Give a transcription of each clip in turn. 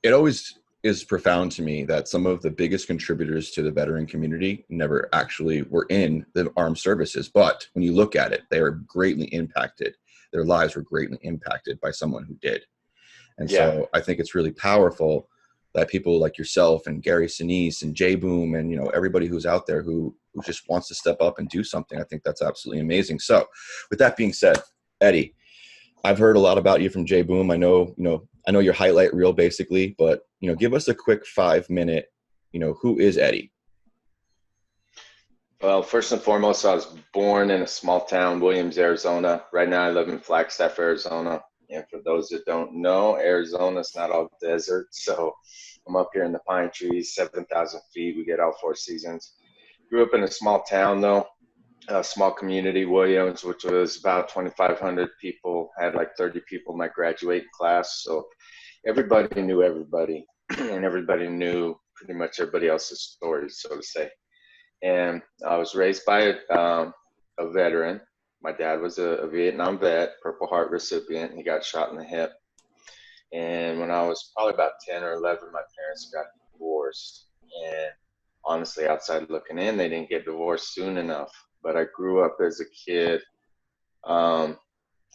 it always is profound to me that some of the biggest contributors to the veteran community never actually were in the armed services. But when you look at it, they are greatly impacted. Their lives were greatly impacted by someone who did. And Yeah. so I think it's really powerful that people like yourself and Gary Sinise and Jay Boom and, everybody who's out there who just wants to step up and do something. I think that's absolutely amazing. So with that being said, Eddie, I've heard a lot about you from Jay Boom. I know your highlight reel basically, but give us a quick 5 minute, who is Eddie? Well, first and foremost, I was born in a small town, Williams, Arizona. Right now I live in Flagstaff, Arizona. And for those that don't know, Arizona is not all desert. So I'm up here in the pine trees, 7,000 feet. We get all 4 seasons. Grew up in a small town, though, a small community, Williams, which was about 2,500 people, had like 30 people in my graduating class. So everybody knew everybody, and everybody knew pretty much everybody else's stories, so to say. And I was raised by a veteran. My dad was a Vietnam vet, Purple Heart recipient. He got shot in the hip. And when I was probably about 10 or 11, my parents got divorced. And honestly, outside looking in, they didn't get divorced soon enough. But I grew up as a kid um,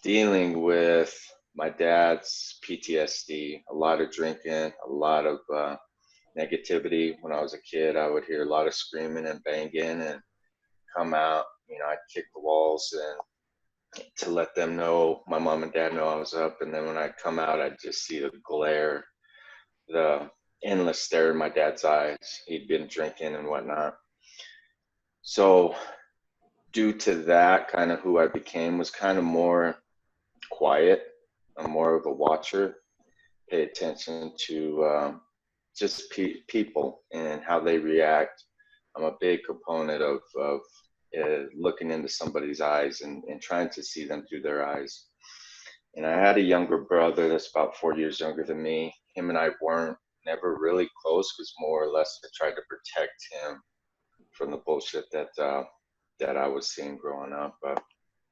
dealing with my dad's PTSD, a lot of drinking, a lot of negativity. When I was a kid, I would hear a lot of screaming and banging and come out. I'd kick the walls and to let them know, my mom and dad know I was up. And then when I'd come out, I'd just see the glare, the endless stare in my dad's eyes. He'd been drinking and whatnot. So due to that, kind of who I became was kind of more quiet. I'm more of a watcher, pay attention to just people and how they react. I'm a big component of looking into somebody's eyes and trying to see them through their eyes. And I had a younger brother that's about 4 years younger than me. Him and I weren't never really close because more or less I tried to protect him from the bullshit that I was seeing growing up. But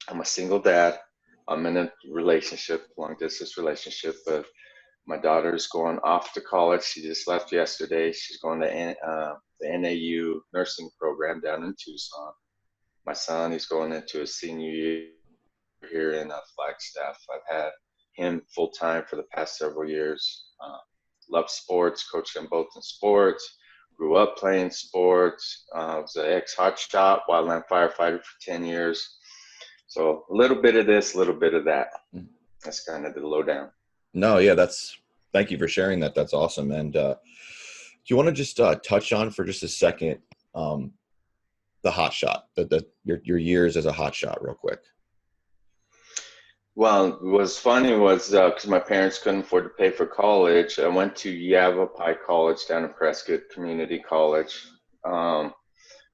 I'm a single dad. I'm in a relationship, long distance relationship, but my daughter's going off to college. She just left yesterday. She's going to the NAU nursing program down in Tucson. My son, he's going into his senior year here in Flagstaff. I've had him full time for the past several years. Love sports, coached them both in sports. Grew up playing sports. Was an ex-hot shot, wildland firefighter for 10 years. So a little bit of this, a little bit of that. That's kind of the lowdown. No, yeah, thank you for sharing that. That's awesome. And do you want to just touch on for just a second the hot shot, your years as a hot shot real quick? Well, what was funny was because my parents couldn't afford to pay for college, I went to Yavapai College down in Prescott Community College.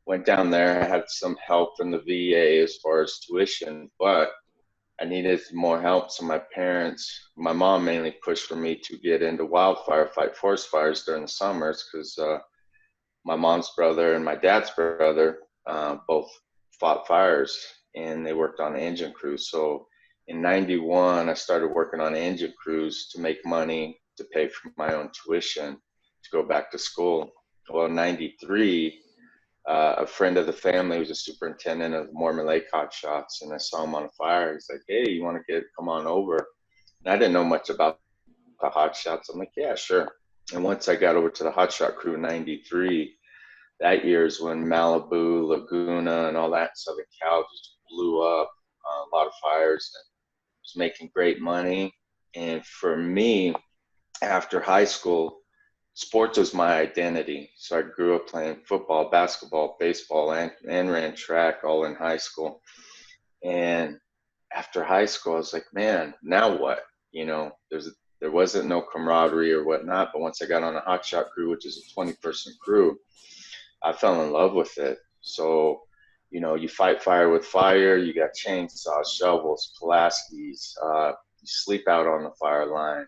Went down there, I had some help from the VA as far as tuition, but I needed more help. So my mom mainly pushed for me to get into wildfire, fight forest fires during the summers because my mom's brother and my dad's brother both fought fires and they worked on engine crews. So in 91, I started working on engine crews to make money to pay for my own tuition to go back to school. Well, in 93, a friend of the family was a superintendent of Mormon Lake Hot Shots, and I saw him on a fire. He's like, "Hey, you want to come on over?" And I didn't know much about the hot shots. I'm like, "Yeah, sure." And once I got over to the hot shot crew in 93, that year is when Malibu, Laguna, and all that Southern Cal just blew up. A lot of fires, and was making great money. And for me, after high school, sports was my identity. So I grew up playing football, basketball, baseball, and ran track all in high school. And after high school, I was like, man, now what? There wasn't no camaraderie or whatnot. But once I got on a hotshot crew, which is a 20-person crew, I fell in love with it. So, you fight fire with fire. You got chainsaws, shovels, Pulaskis. You sleep out on the fire line.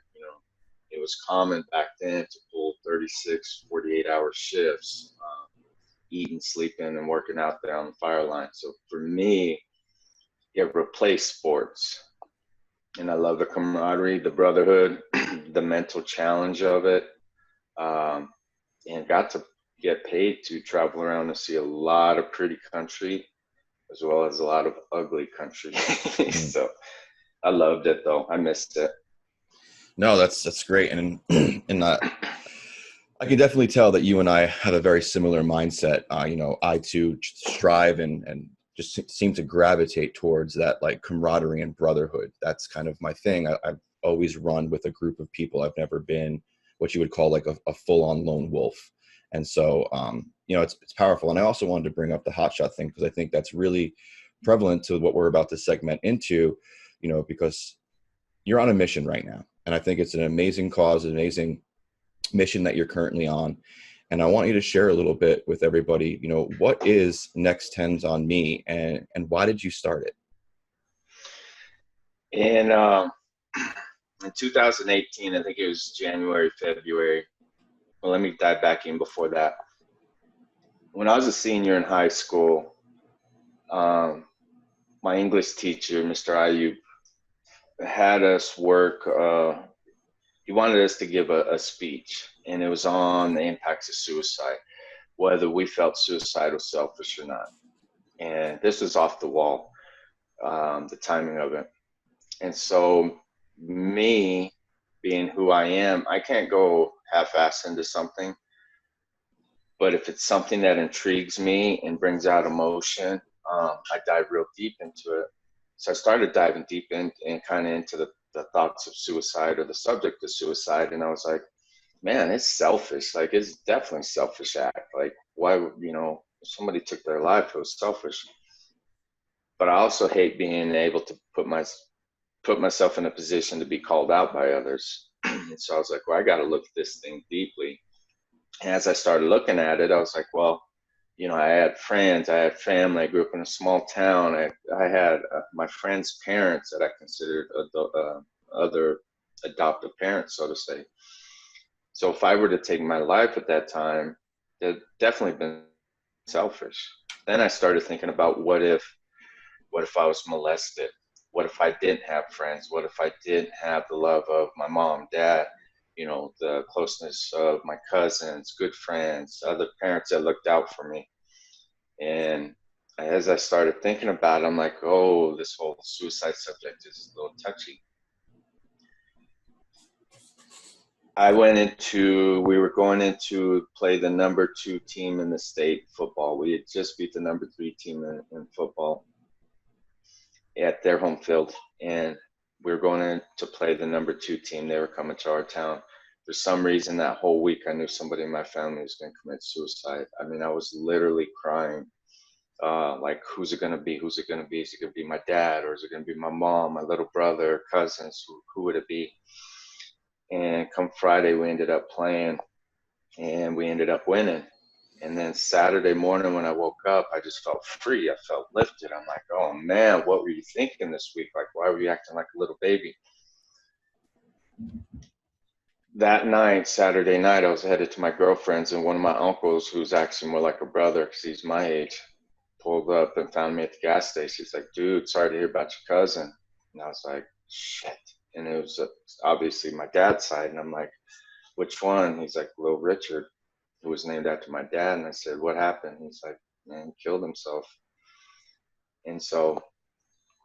It was common back then to pull 36, 48-hour shifts, eating, sleeping, and working out there on the fire line. So for me, it replaced sports. And I love the camaraderie, the brotherhood, the mental challenge of it. um, and got to get paid to travel around and see a lot of pretty country as well as a lot of ugly country. Mm. So I loved it though. I missed it. No, that's great, and I can definitely tell that you and I have a very similar mindset. I too strive and just seem to gravitate towards that like camaraderie and brotherhood. That's kind of my thing. I've always run with a group of people. I've never been what you would call like a full-on lone wolf. And so, it's powerful. And I also wanted to bring up the hotshot thing because I think that's really prevalent to what we're about to segment into, because you're on a mission right now. And I think it's an amazing cause, an amazing mission that you're currently on. And I want you to share a little bit with everybody, what is Next Tens on Me and why did you start it? And in 2018, I think it was January, February. Well, let me dive back in before that. When I was a senior in high school, um, my English teacher, Mr. Ayub, had us work. He wanted us to give a speech, and it was on the impacts of suicide, whether we felt suicide was selfish or not. And this was off the wall, the timing of it. And so, me being who I am, I can't go half-ass into something. But if it's something that intrigues me and brings out emotion, I dive real deep into it. So I started diving deep in and kind of into the thoughts of suicide or the subject of suicide. And I was like, man, it's selfish. Like, it's definitely a selfish act. Like, why would, if somebody took their life, it was selfish. But I also hate being able to put myself in a position to be called out by others. And so I was like, well, I got to look at this thing deeply. And as I started looking at it, I was like, well, I had friends, I had family. I grew up in a small town. I had my friends' parents that I considered other adoptive parents, so to say. So if I were to take my life at that time, it definitely been selfish. Then I started thinking about what if I was molested? What if I didn't have friends? What if I didn't have the love of my mom, dad, the closeness of my cousins, good friends, other parents that looked out for me? And as I started thinking about it, I'm like, oh, this whole suicide subject is a little touchy. We were going into play the number 2 team in the state football. We had just beat the number 3 team in football at their home field. And we were going in to play the number 2 team. They were coming to our town. For some reason, that whole week, I knew somebody in my family was going to commit suicide. I mean, I was literally crying. Like, who's it going to be? Who's it going to be? Is it going to be my dad, or is it going to be my mom, my little brother, cousins? Who would it be? And come Friday, we ended up playing, and we ended up winning. And then Saturday morning when I woke up, I just felt free. I felt lifted. I'm like, oh man, what were you thinking this week? Like, why were you acting like a little baby? That night, Saturday night, I was headed to my girlfriend's, and one of my uncles, who's actually more like a brother because he's my age, pulled up and found me at the gas station. He's like, dude, sorry to hear about your cousin. And I was like, shit. And it was obviously my dad's side. And I'm like, which one? He's like, Little Richard, who was named after my dad. And I said, what happened? He's like, man, he killed himself. And so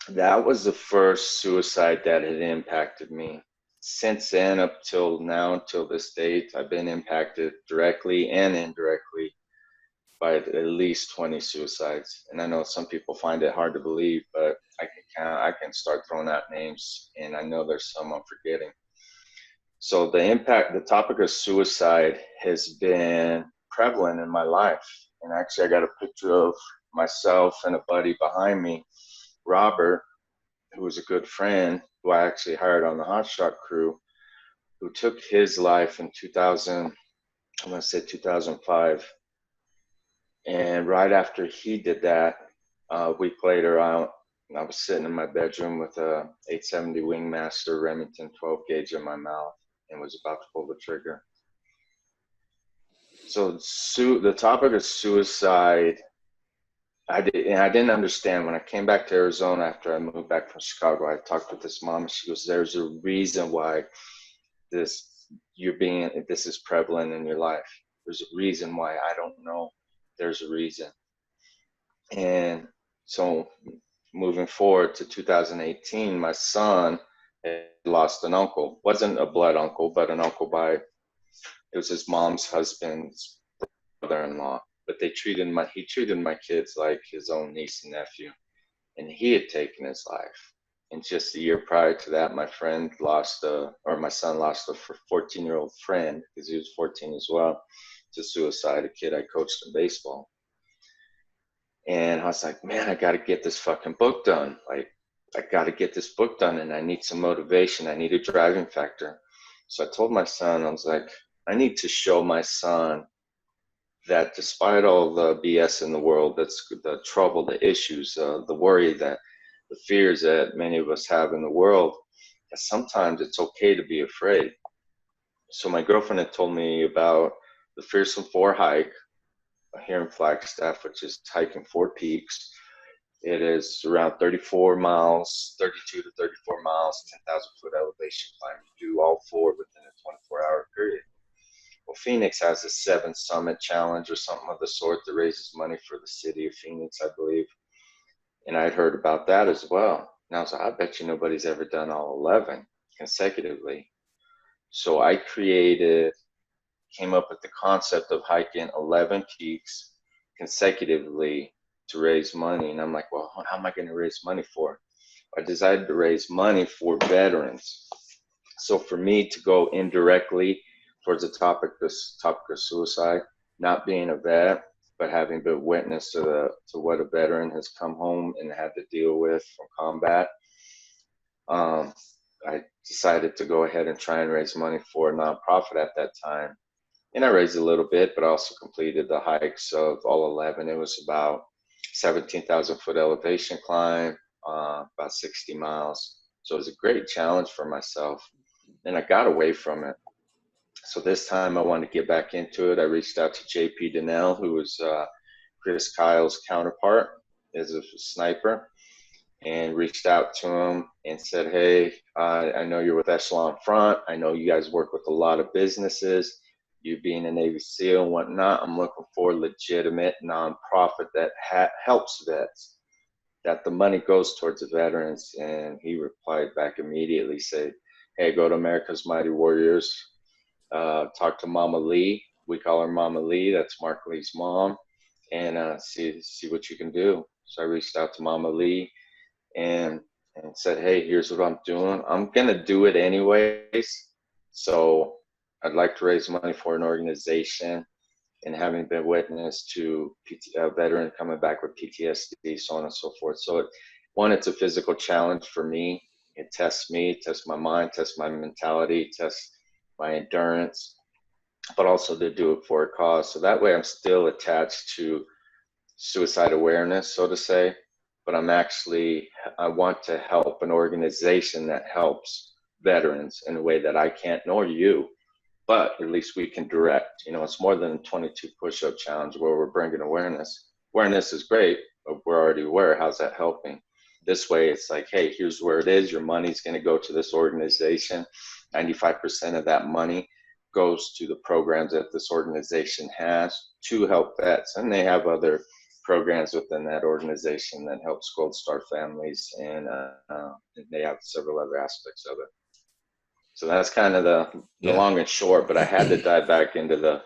that was the first suicide that had impacted me. Since then, up till now, till this date, I've been impacted directly and indirectly by at least 20 suicides. And I know some people find it hard to believe, but I can start throwing out names, and I know there's some I'm forgetting. So the topic of suicide has been prevalent in my life. And actually, I got a picture of myself and a buddy behind me, Robert, who was a good friend, who I actually hired on the hotshot crew, who took his life in 2000, I'm going to say 2005. And right after he did that, a week later, I was sitting in my bedroom with a 870 Wingmaster Remington 12 gauge in my mouth and was about to pull the trigger. So the topic of suicide, I didn't understand. When I came back to Arizona after I moved back from Chicago, I talked with this mom, and she goes, there's a reason why this this is prevalent in your life. There's a reason why. I don't know. There's a reason. And so moving forward to 2018, my son had lost an uncle. Wasn't a blood uncle, but an uncle by, it was his mom's husband's brother-in-law. But he treated my kids like his own niece and nephew. And he had taken his life. And just a year prior to that, my son lost a 14-year-old friend, because he was 14 as well, to suicide, a kid I coached in baseball. And I was like, man, I got to get this fucking book done. Like, I got to get this book done, and I need some motivation. I need a driving factor. So I told my son, I was like, I need to show my son that despite all the BS in the world, that's the trouble, the issues, the worry, the fears that many of us have in the world, that sometimes it's okay to be afraid. So my girlfriend had told me about the Fearsome 4 hike here in Flagstaff, which is hiking 4 peaks. It is around 34 miles, 32 to 34 miles, 10,000 foot elevation climb. You do all 4 within a 24-hour period. Well, Phoenix has a 7 Summit Challenge or something of the sort that raises money for the city of Phoenix, I believe. And I'd heard about that as well. And I was like, I bet you nobody's ever done all 11 consecutively. So I came up with the concept of hiking 11 peaks consecutively to raise money. And I'm like, well, how am I going to raise money for? I decided to raise money for veterans. So for me to go indirectly towards the topic of suicide, not being a vet, but having been witness to what a veteran has come home and had to deal with from combat, I decided to go ahead and try and raise money for a nonprofit at that time. And I raised a little bit, but also completed the hikes of all 11. It was about 17,000 foot elevation climb, about 60 miles. So it was a great challenge for myself. And I got away from it. So this time I wanted to get back into it. I reached out to JP Donnell, who was Chris Kyle's counterpart as a sniper, and reached out to him and said, hey, I know you're with Echelon Front. I know you guys work with a lot of businesses. You being a Navy SEAL and whatnot, I'm looking for a legitimate nonprofit that helps vets, that the money goes towards the veterans. And he replied back immediately, said, hey, go to America's Mighty Warriors, talk to Mama Lee. We call her Mama Lee. That's Mark Lee's mom. And see what you can do. So I reached out to Mama Lee and said, hey, here's what I'm doing. I'm going to do it anyways. So I'd like to raise money for an organization, and having been witness to a veteran coming back with PTSD, so on and so forth. So it's a physical challenge for me. It tests me, tests my mind, tests my mentality, tests my endurance, but also to do it for a cause. So that way I'm still attached to suicide awareness, so to say, but I want to help an organization that helps veterans in a way that I can't, nor you, but at least we can direct. It's more than a 22 push-up challenge where we're bringing awareness. Awareness is great, but we're already aware. How's that helping? This way, it's like, hey, here's where it is. Your money's going to go to this organization. 95% of that money goes to the programs that this organization has to help vets. And they have other programs within that organization that helps Gold Star families, and they have several other aspects of it. So that's kind of the long and short, but I had to dive back into the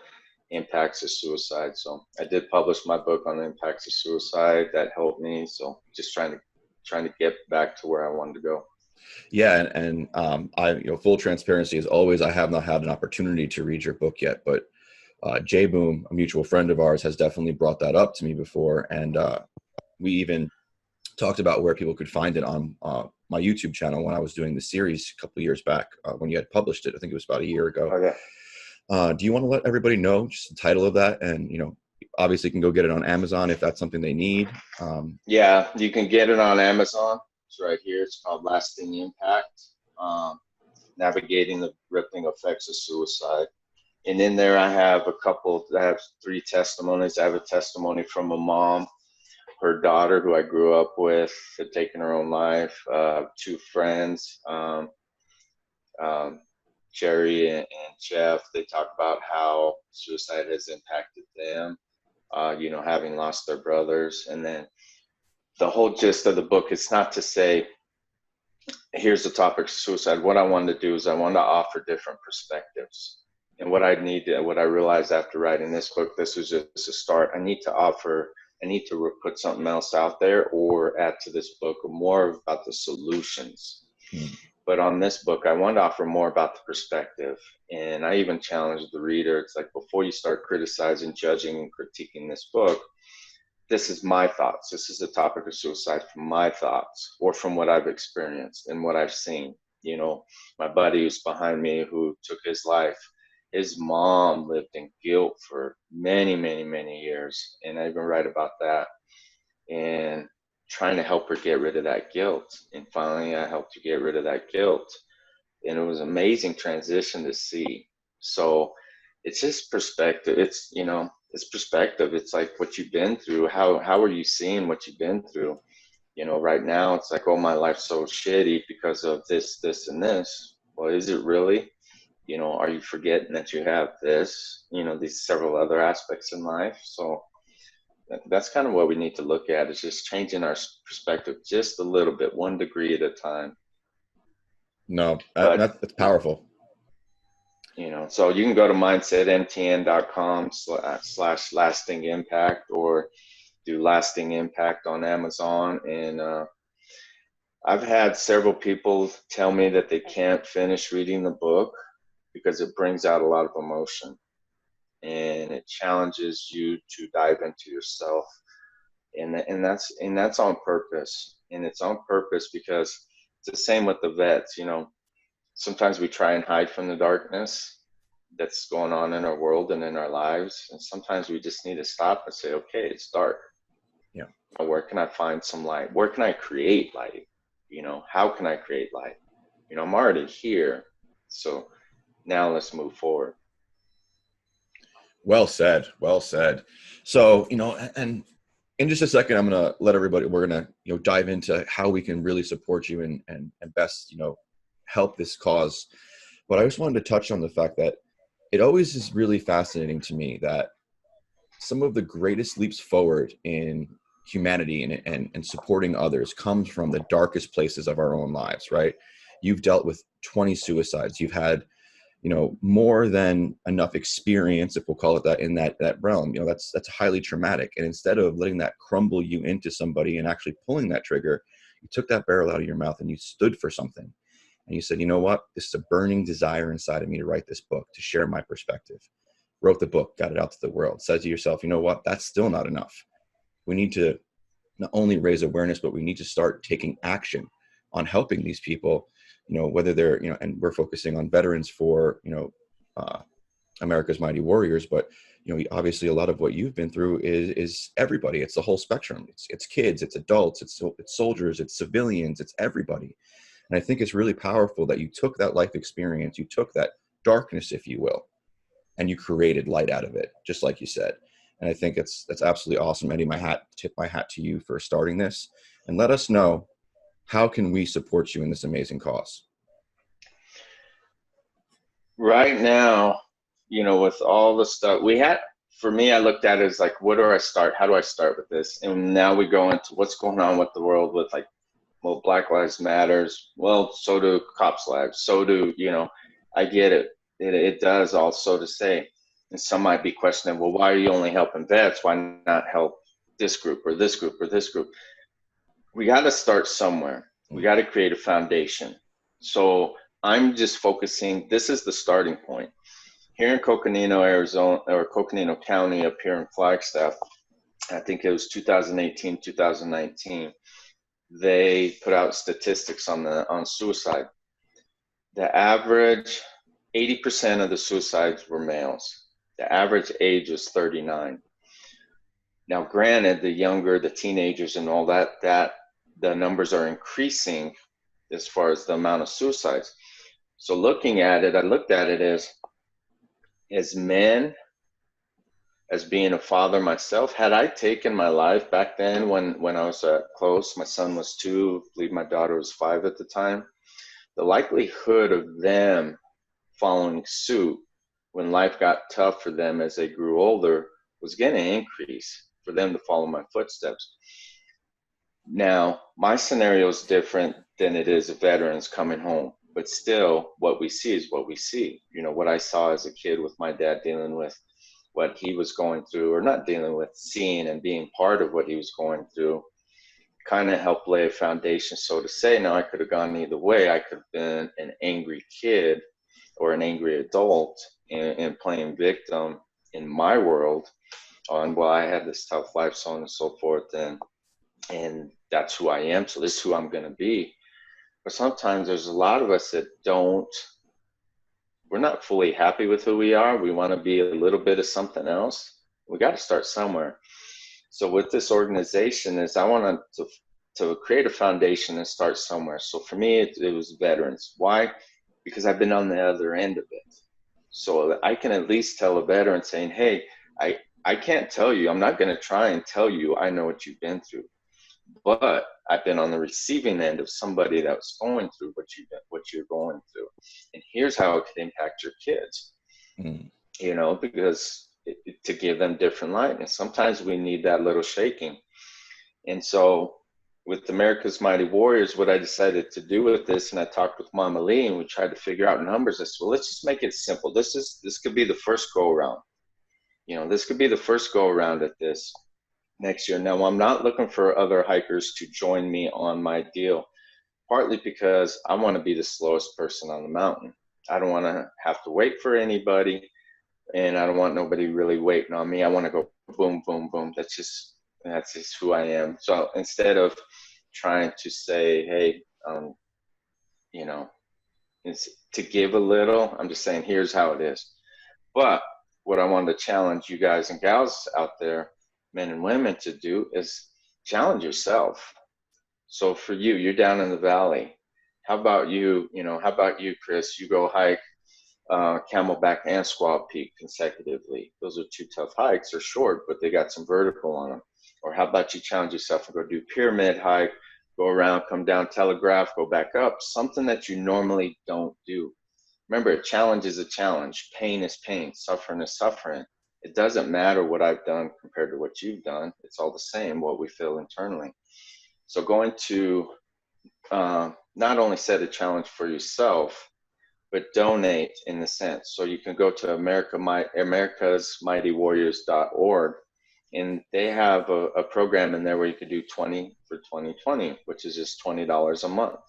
impacts of suicide. So I did publish my book on the impacts of suicide. That helped me. So just trying to get back to where I wanted to go. Yeah. And I, full transparency as always, I have not had an opportunity to read your book yet, but J Boom, a mutual friend of ours, has definitely brought that up to me before. And we even talked about where people could find it on my YouTube channel when I was doing the series a couple of years back, when you had published it. I think it was about a year ago. Okay. Do you want to let everybody know just the title of that? And, obviously you can go get it on Amazon if that's something they need. Yeah, you can get it on Amazon. It's right here. It's called Lasting Impact, Navigating the Rippling Effects of Suicide. And in there I have 3 testimonies. I have a testimony from a mom. Her daughter, who I grew up with, had taken her own life. 2 friends, Jerry and chef. They talk about how suicide has impacted them, having lost their brothers. And then the whole gist of the book is not to say, here's the topic of suicide. What I wanted to do is I wanted to offer different perspectives. And what I realized after writing this book, this was just a start. I need to put something else out there or add to this book more about the solutions. Mm. But on this book, I wanted to offer more about the perspective. And I even challenged the reader. It's like, before you start criticizing, judging, and critiquing this book, this is my thoughts. This is the topic of suicide from my thoughts or from what I've experienced and what I've seen. My buddy who's behind me who took his life, his mom lived in guilt for many, many, many years. And I even write about that and trying to help her get rid of that guilt. And finally, I helped her get rid of that guilt. And it was an amazing transition to see. So it's just perspective. It's perspective. It's like what you've been through. How are you seeing what you've been through? Right now it's like, oh, my life's so shitty because of this, this, and this. Well, is it really? Are you forgetting that you have this, these several other aspects in life? So that's kind of what we need to look at, is just changing our perspective just a little bit, 1 degree at a time. No, But that's powerful. So you can go to mindsetmtn.com/ lasting impact, or do lasting impact on Amazon. And I've had several people tell me that they can't finish reading the book because it brings out a lot of emotion and it challenges you to dive into yourself. And that's on purpose. And it's on purpose because it's the same with the vets. Sometimes we try and hide from the darkness that's going on in our world and in our lives. And sometimes we just need to stop and say, okay, it's dark. Yeah. Where can I find some light? Where can I create light? How can I create light? I'm already here. So now let's move forward. Well said. Well said. So, and in just a second, I'm going to let everybody, we're going to, dive into how we can really support you and best, help this cause. But I just wanted to touch on the fact that it always is really fascinating to me that some of the greatest leaps forward in humanity and supporting others comes from the darkest places of our own lives, right? You've dealt with 20 suicides. You've had, more than enough experience, if we'll call it that, in that realm. That's highly traumatic. And instead of letting that crumble you into somebody and actually pulling that trigger, you took that barrel out of your mouth and you stood for something. And you said, you know what? This is a burning desire inside of me to write this book, to share my perspective. Wrote the book, got it out to the world. Said to yourself, you know what? That's still not enough. We need to not only raise awareness, but we need to start taking action on helping these people, whether they're, and we're focusing on veterans for, America's Mighty Warriors, but, obviously a lot of what you've been through is everybody. It's the whole spectrum. It's kids, it's adults, it's soldiers, it's civilians, it's everybody. And I think it's really powerful that you took that life experience, you took that darkness, if you will, and you created light out of it, just like you said. And I think that's absolutely awesome. Eddie, tip my hat to you for starting this, and let us know, how can we support you in this amazing cause? Right now, with all the stuff we had, for me, I looked at it as like, where do I start? How do I start with this? And now we go into what's going on with the world with, like, well, Black Lives Matters. Well, so do cops' lives. So do, I get it. It does also to say, and some might be questioning, well, why are you only helping vets? Why not help this group or this group or this group? We got to start somewhere. We got to create a foundation. So I'm just focusing, this is the starting point. Here in Coconino, Arizona, or Coconino County up here in Flagstaff, I think it was 2018, 2019, they put out statistics on suicide. The average, 80% of the suicides were males. The average age was 39. Now, granted, the younger, the teenagers and all that the numbers are increasing as far as the amount of suicides. So looking at it, I looked at it as men, as being a father myself. Had I taken my life back then when I was close, my son was 2, I believe my daughter was 5 at the time, the likelihood of them following suit when life got tough for them as they grew older was going to increase for them to follow my footsteps. Now, my scenario is different than it is of veterans coming home, but still, what we see is what we see. You know, what I saw as a kid with my dad dealing with what he was going through, or not dealing with, seeing and being part of what he was going through, kind of helped lay a foundation, so to say. Now, I could have gone either way. I could have been an angry kid or an angry adult and playing victim in my world on, well, I had this tough life, so on and so forth, and that's who I am, so this is who I'm going to be. But sometimes there's a lot of us that we're not fully happy with who we are. We want to be a little bit of something else. We got to start somewhere. So with this organization is I want to create a foundation and start somewhere. So for me, it was veterans. Why? Because I've been on the other end of it. So I can at least tell a veteran saying, hey, I can't tell you, I'm not going to try and tell you I know what you've been through. But I've been on the receiving end of somebody that was going through what you're going through, and here's how it could impact your kids. Mm. You know, because to give them different light, and sometimes we need that little shaking. And so, with America's Mighty Warriors, what I decided to do with this, and I talked with Mama Lee, and we tried to figure out numbers. I said, well, let's just make it simple. This could be the first go around. You know, this could be the first go around at this next year. Now, I'm not looking for other hikers to join me on my deal, partly because I want to be the slowest person on the mountain. I don't want to have to wait for anybody, and I don't want nobody really waiting on me. I want to go boom, boom, boom. That's just who I am. So instead of trying to say, hey, you know, it's to give a little, I'm just saying, here's how it is. But what I wanted to challenge you guys and gals out there, men and women, to do is challenge yourself. So for you, you're down in the valley. How about you, how about you, Chris? You go hike Camelback and Squaw Peak consecutively. Those are two tough hikes. They're short, but they got some vertical on them. Or how about you challenge yourself and go do Pyramid hike, go around, come down Telegraph, go back up, something that you normally don't do. Remember, a challenge is a challenge. Pain is pain. Suffering is suffering. It doesn't matter what I've done compared to what you've done. It's all the same, what we feel internally. So going to not only set a challenge for yourself, but donate in the sense. So you can go to americasmightywarriors.org, and they have a program in there where you can do 20 for 2020, which is just $20 a month.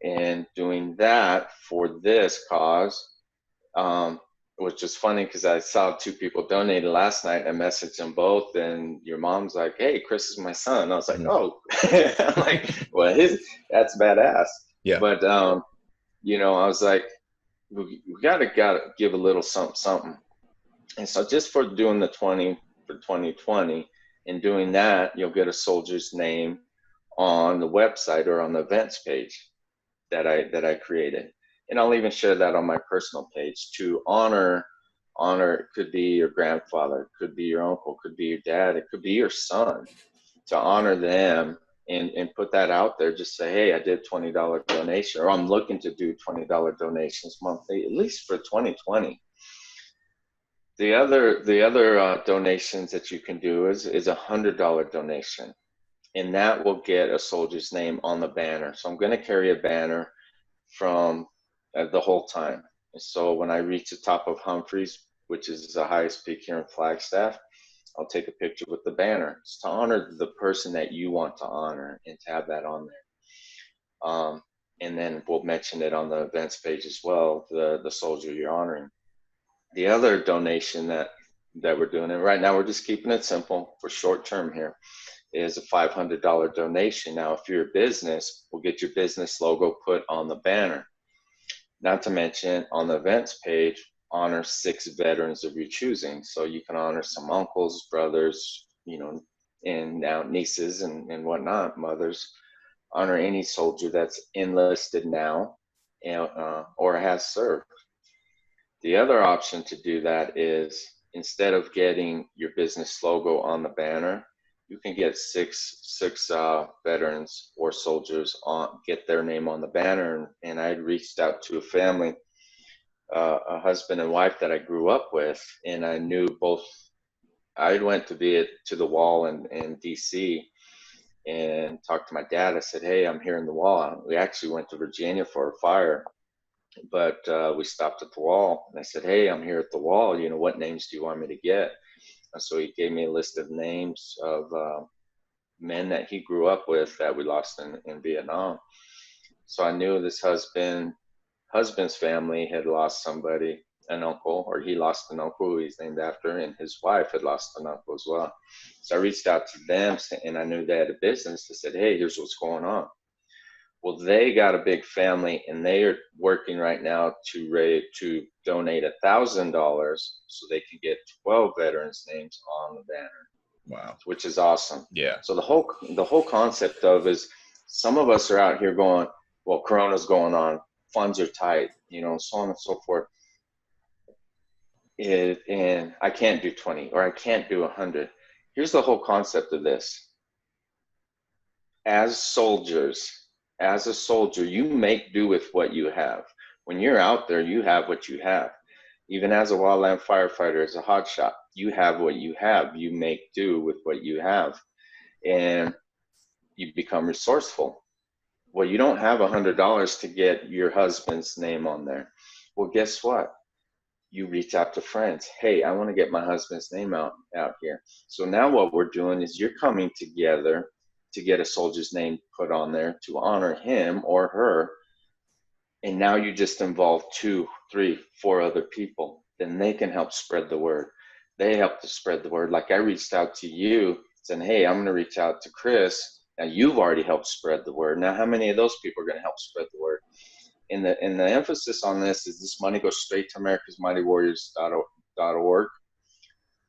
And doing that for this cause, which is funny because I saw two people donated last night. And I messaged them both, and your mom's like, "Hey, Chris is my son." I was like, "Oh," I'm like, "Well, that's badass." Yeah. But I was like, we gotta give a little something. And so just for doing the 20 for 2020 and doing that, you'll get a soldier's name on the website or on the events page that I created. And I'll even share that on my personal page to honor. It could be your grandfather, it could be your uncle, it could be your dad, it could be your son, to honor them and put that out there. Just say, hey, I did $20 donation, or I'm looking to do $20 donations monthly, at least for 2020. The other donations that you can do is a $100 donation, and that will get a soldier's name on the banner. So I'm going to carry a banner from the whole time. And so when I reach the top of Humphreys, which is the highest peak here in Flagstaff, I'll take a picture with the banner. It's to honor the person that you want to honor and to have that on there. And then we'll mention it on the events page as well, the soldier you're honoring. The other donation that we're doing, and right now we're just keeping it simple for short term here, is a $500 donation. Now, if you're a business, we'll get your business logo put on the banner. Not to mention, on the events page, honor 6 veterans of your choosing. So you can honor some uncles, brothers, and now nieces and whatnot, mothers. Honor any soldier that's enlisted now or has served. The other option to do that is, instead of getting your business logo on the banner, you can get six veterans or soldiers get their name on the banner. And I reached out to a family a husband and wife that I grew up with, and I knew both. I went to be to the wall in DC and talked to my dad. I said, "Hey, I'm here in the wall." We actually went to Virginia for a fire, but we stopped at the wall. And I said, "Hey, I'm here at the wall. You know, what names do you want me to get?" And so he gave me a list of names of men that he grew up with that we lost in Vietnam. So I knew this husband's family had lost somebody, an uncle, or he lost an uncle who he's named after, and his wife had lost an uncle as well. So I reached out to them, and I knew they had a business. I said, "Hey, here's what's going on." Well, they got a big family, and they are working right now to donate $1,000 so they can get 12 veterans' names on the banner. Wow. Which is awesome. Yeah. So the whole concept of is some of us are out here going, well, Corona's going on, funds are tight, so on and so forth. And I can't do 20 or I can't do 100. Here's the whole concept of this. As soldiers, as a soldier, you make do with what you have. When you're out there, you have what you have. Even as a wildland firefighter, as a hotshot, you have what you have. You make do with what you have. And you become resourceful. Well, you don't have $100 to get your husband's name on there. Well, guess what? You reach out to friends. Hey, I want to get my husband's name out here. So now what we're doing is you're coming together to get a soldier's name put on there to honor him or her. And now you just involve 2, 3, 4 other people. Then they can help spread the word. They help to spread the word. Like I reached out to you saying, hey, I'm going to reach out to Chris. Now you've already helped spread the word. Now how many of those people are going to help spread the word? And the emphasis on this is this money goes straight to AmericasMightyWarriors.org.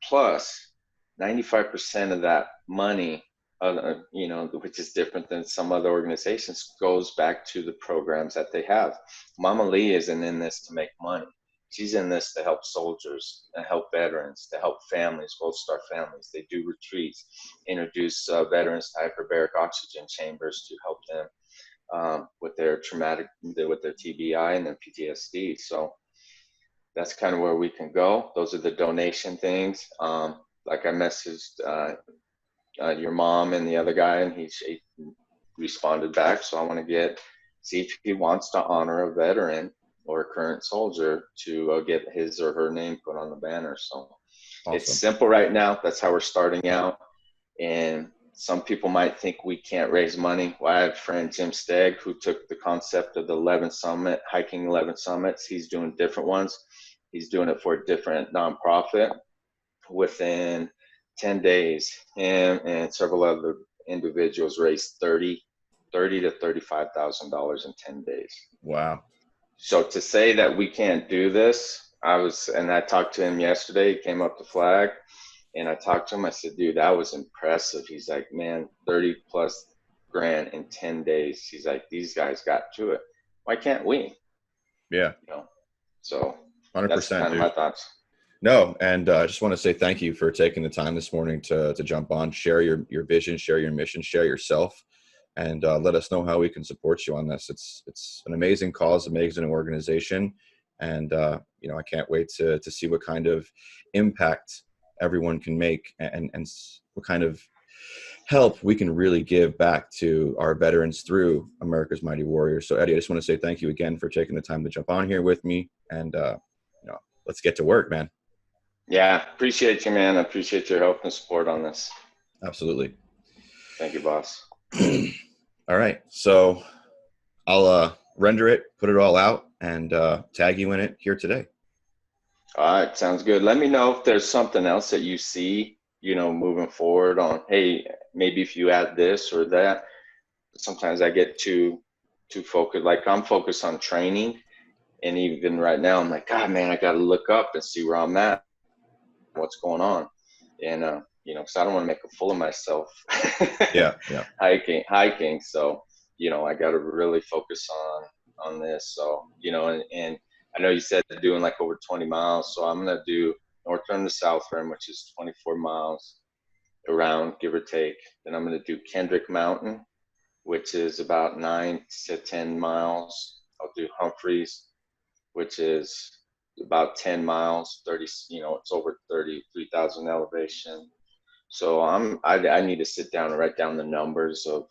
Plus, 95% of that money, which is different than some other organizations, goes back to the programs that they have. Mama Lee isn't in this to make money. She's in this to help soldiers, to help veterans, to help families, Gold Star families. They do retreats, introduce veterans to hyperbaric oxygen chambers to help them with their TBI and their PTSD. So that's kind of where we can go. Those are the donation things. Like I messaged your mom and the other guy, and he responded back. So I want to see if he wants to honor a veteran or a current soldier to get his or her name put on the banner. So Awesome. It's simple right now. That's how we're starting out. And some people might think we can't raise money. Well, I have a friend, Jim Stegg, who took the concept of the hiking 11 summits. He's doing different ones. He's doing it for a different nonprofit within 10 days. And several other individuals raised $30,000 to $35,000 in 10 days. Wow. So to say that we can't do this, I talked to him yesterday. He came up to Flag, and I talked to him. I said, dude, that was impressive. He's like, man, 30 plus grand in 10 days. He's like, these guys got to it. Why can't we? Yeah. So 100%, that's kind of my thoughts. No, and I just want to say thank you for taking the time this morning to jump on, share your vision, share your mission, share yourself, and let us know how we can support you on this. It's an amazing cause, amazing organization, and I can't wait to see what kind of impact everyone can make and what kind of help we can really give back to our veterans through America's Mighty Warriors. So Eddie, I just want to say thank you again for taking the time to jump on here with me, and let's get to work, man. Yeah, appreciate you, man. I appreciate your help and support on this. Absolutely. Thank you, boss. All right. So I'll render it, put it all out, and tag you in it here today. All right. Sounds good. Let me know if there's something else that you see, moving forward on, hey, maybe if you add this or that. Sometimes I get too focused. Like I'm focused on training. And even right now, I'm like, God, man, I got to look up and see where I'm at, what's going on. And, because I don't want to make a fool of myself. Yeah. hiking. So, I got to really focus on this. So, and I know you said doing like over 20 miles. So I'm going to do north rim to south rim, which is 24 miles around, give or take. Then I'm going to do Kendrick Mountain, which is about 9 to 10 miles. I'll do Humphreys, which is about 10 miles, 30, it's over 33,000 elevation. So I need to sit down and write down the numbers of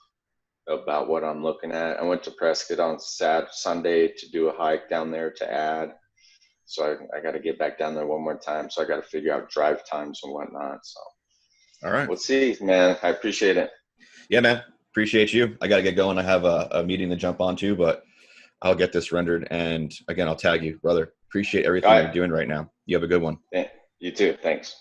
about what I'm looking at. I went to Prescott on Sunday to do a hike down there to add. So I got to get back down there one more time. So I got to figure out drive times and whatnot. So All right. we'll see, man. I appreciate it. Yeah, man. Appreciate you. I got to get going. I have a meeting to jump onto, but I'll get this rendered. And again, I'll tag you, brother. Appreciate All everything right. you're doing right now. You have a good one. You too. Thanks.